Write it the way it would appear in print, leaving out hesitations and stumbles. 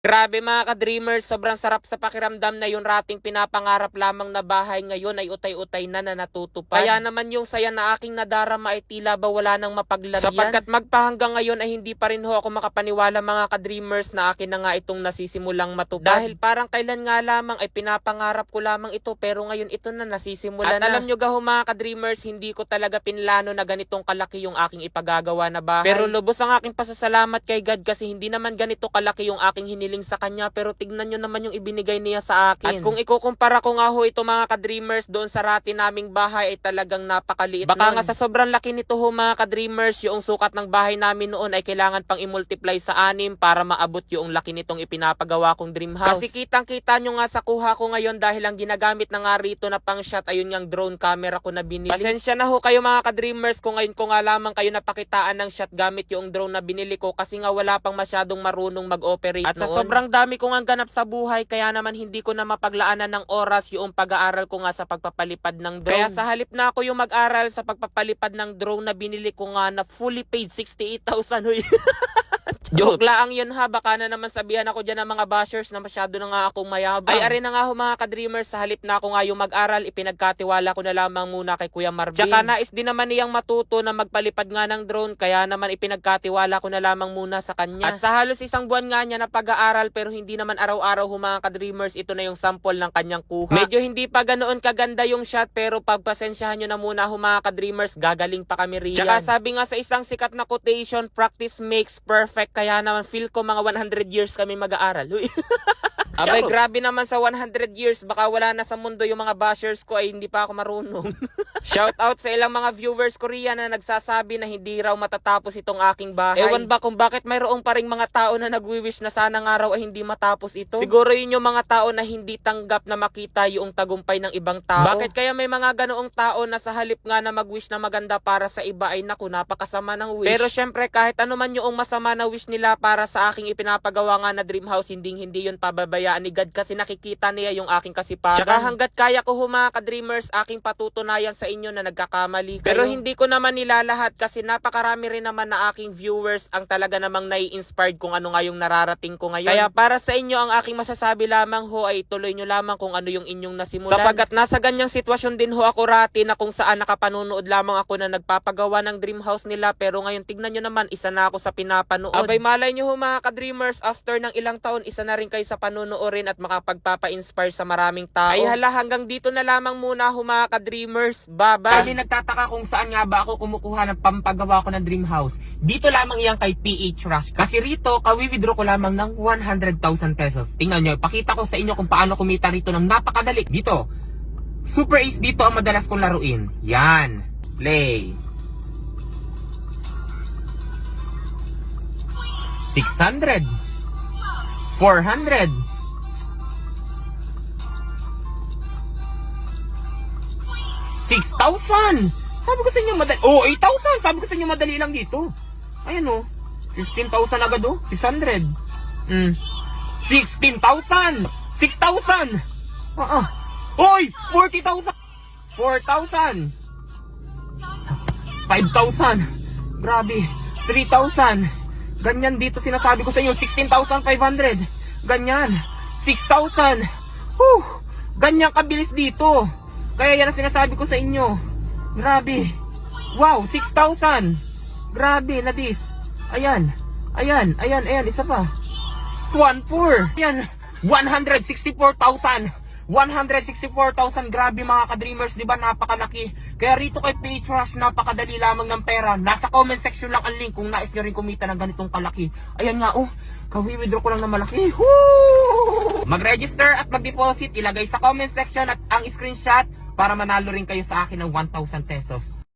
Grabe mga ka-dreamers, sobrang sarap sa pakiramdam na yung rating pinapangarap lamang na bahay ngayon ay utay-utay na natutupad. Kaya naman yung saya na aking nadarama ay tila ba wala nang mapaglagyan. Sapagkat magpahanggang ngayon ay hindi pa rin ho ako makapaniwala mga ka-dreamers na akin na nga itong nasisimulang matupad. Dahil parang kailan nga lamang ay pinapangarap ko lamang ito pero ngayon ito na nasisimula na. At alam nyo gaho mga ka-dreamers, hindi ko talaga pinlano na ganitong kalaki yung aking ipagagawa na bahay. Pero lubos ang aking pasasalamat kay God kasi hindi naman ganito kalaki yung aking hiniling sa kanya pero tignan nyo naman yung ibinigay niya sa akin. At kung ikukumpara ko nga ho ito mga ka-dreamers doon sa rati naming bahay ay talagang napakaliit. Baka nga sa sobrang laki nito ho mga ka-dreamers, yung sukat ng bahay namin noon ay kailangan pang i-multiply sa 6 para maabot yung laki nitong ipinapagawa kong dream house. Kasi kitang kita nyo nga sa kuha ko ngayon dahil ang ginagamit na nga rito na pang shot ayun yung drone camera ko na binili. Pasensya na ho kayo mga ka-dreamers kung ngayon ko nga lamang kayo napakitaan ng shot gamit yung drone na binili ko kasi nga wala pang masyadong marunong mag-operate at noon. Sobrang dami ko nga ganap sa buhay kaya naman hindi ko na mapaglaanan ng oras yung pag-aaral ko nga sa pagpapalipad ng drone. Kaya sa halip na ako yung mag-aral sa pagpapalipad ng drone na binili ko nga na fully paid 68,000. Joke lang yun ha, baka na naman sabihan ako dyan ng mga bashers na masyado na nga akong mayabang. Ay arin na nga ho mga ka-dreamers, sa halip na ako nga yung mag-aral, ipinagkatiwala ko na lamang muna kay Kuya Marvin. Tsaka nais din naman niyang matuto na magpalipad nga ng drone, kaya naman ipinagkatiwala ko na lamang muna sa kanya. At sa halos isang buwan nga niya na pag-aaral pero hindi naman araw-araw ho mga ka-dreamers, ito na yung sample ng kanyang kuha. Medyo hindi pa ganoon kaganda yung shot pero pagpasensyahan nyo na muna ho mga ka-dreamers, gagaling pa kami riyan. Tsaka sabi nga sa isang sikat na quotation, practice makes perfect. Kaya naman feel ko mga 100 years kami mag-aaral. Abay grabe naman sa 100 years, baka wala na sa mundo yung mga bashers ko ay hindi pa ako marunong. Shout out sa ilang mga viewers Korean na nagsasabi na hindi raw matatapos itong aking bahay. Ewan ba kung bakit mayroong pa ring mga tao na nagwi-wish na sana nga raw ay hindi matapos ito. Siguro yun yung mga tao na hindi tanggap na makita yung tagumpay ng ibang tao. Bakit kaya may mga ganoong tao na sa halip nga na mag-wish na maganda para sa iba ay naku napakasama ng wish. Pero syempre kahit ano man yung masama na wish nila para sa aking ipinapagawa nga na dream house, hindi yun pababayaan ni God kasi nakikita niya yung aking kasipagan. Tsaka hanggat kaya ko ho mga ka-dreamers, aking patutunayan sa inyo na nagkakamali kayo. Pero hindi ko naman nilalahat kasi napakarami rin naman na aking viewers ang talaga namang nai-inspired kung ano nga yung nararating ko ngayon. Kaya para sa inyo ang aking masasabi lamang ho ay tuloy nyo lamang kung ano yung inyong nasimulan. Sapagat nasa ganyang sitwasyon din ho ako rati na kung saan nakapanunood lamang ako na nagpapagawa ng dream house nila pero ngayon tignan nyo naman isa na ako sa pinapanood. Abay malay nyo ho mga ka-dreamers, after ng ilang taon isa na rin kayo sa panunuorin at makapagpapa-inspire sa maraming tao. Ay hala, hanggang dito na lamang muna ho mga ka-dreamers. Bye-bye. Kami nagtataka kung saan nga ba ako kumukuha ng pampagawa ko ng dream house. Dito lamang iyan kay PH Rush. Kasi rito, kawi-withdraw ko lamang ng 100,000 pesos. Tingnan nyo, pakita ko sa inyo kung paano kumita rito ng napakadali. Dito, Super Ace dito ang madalas kong laruin. Yan. Play. 600. 400. 6,000! Sabi ko sa inyo madali. Oh, 8,000! Sabi ko sa inyo madali lang dito. Ayan oh. 15,000 agad oh. 600. 16,000! 6,000! Hoy! 40,000! 4,000! 5,000! Grabe. 3,000! Ganyan dito sinasabi ko sa inyo. 16,500! Ganyan. 6,000! Ganyan kabilis dito. Kaya yan ang sinasabi ko sa inyo. Grabe. Wow, 6,000. Grabe, nadis. Ayan. Isa pa. 1,400. Ayan. 164,000. 164,000. Grabe mga ka-dreamers, di ba? Napakalaki. Kaya rito kay PH Rush, napakadali lamang ng pera. Nasa comment section lang ang link kung nais nyo rin kumita ng ganitong kalaki. Ayan nga, oh. Kawi-withdraw ko lang na malaki. Mag-register at mag-deposit. Ilagay sa comment section at ang screenshot para manalo rin kayo sa akin ng 1,000 pesos.